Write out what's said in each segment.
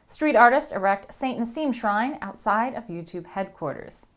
Street artists erect Saint Nasim shrine outside of YouTube headquarters.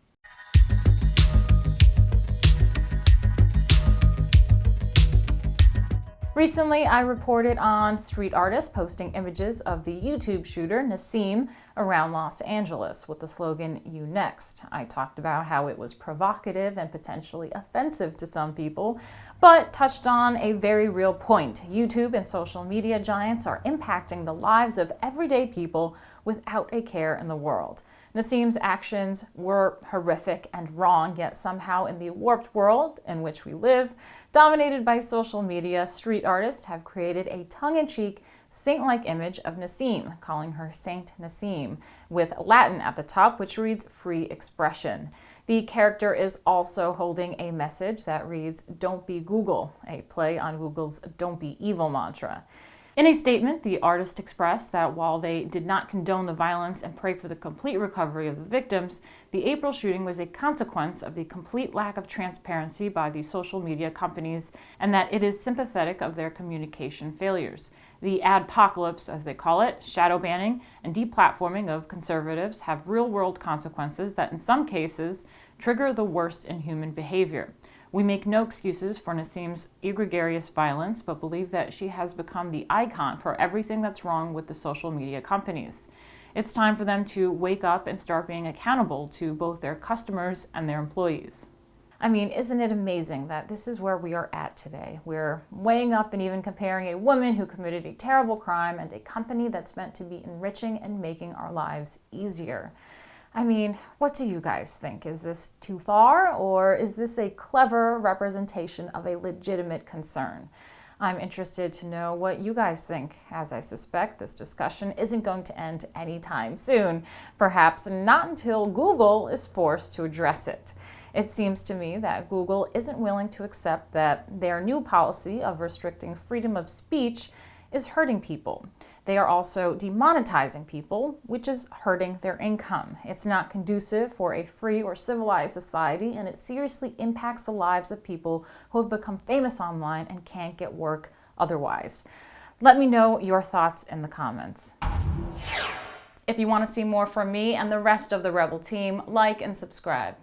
Recently, I reported on street artists posting images of the YouTube shooter Nasim around Los Angeles with the slogan, "You Next." I talked about how it was provocative and potentially offensive to some people, but touched on a very real point. YouTube and social media giants are impacting the lives of everyday people without a care in the world. Nasim's actions were horrific and wrong, yet somehow in the warped world in which we live, dominated by social media, street artists have created a tongue-in-cheek, saint-like image of Nasim, calling her Saint Nasim, with Latin at the top, which reads free expression. The character is also holding a message that reads, "Don't be Google," a play on Google's "Don't be evil" mantra. In a statement, the artist expressed that while they did not condone the violence and pray for the complete recovery of the victims, the April shooting was a consequence of the complete lack of transparency by the social media companies, and that it is sympathetic of their communication failures. The adpocalypse, as they call it, shadow banning, and deplatforming of conservatives have real-world consequences that in some cases trigger the worst in human behavior. We make no excuses for Nasim's egregious violence, but believe that she has become the icon for everything that's wrong with the social media companies. It's time for them to wake up and start being accountable to both their customers and their employees. I mean, isn't it amazing that this is where we are at today? We're weighing up and even comparing a woman who committed a terrible crime and a company that's meant to be enriching and making our lives easier. I mean, what do you guys think? Is this too far, or is this a clever representation of a legitimate concern? I'm interested to know what you guys think, as I suspect this discussion isn't going to end anytime soon, perhaps not until Google is forced to address it. It seems to me that Google isn't willing to accept that their new policy of restricting freedom of speech is hurting people. They are also demonetizing people, which is hurting their income. It's not conducive for a free or civilized society, and it seriously impacts the lives of people who have become famous online and can't get work otherwise. Let me know your thoughts in the comments. If you want to see more from me and the rest of the Rebel team, like and subscribe.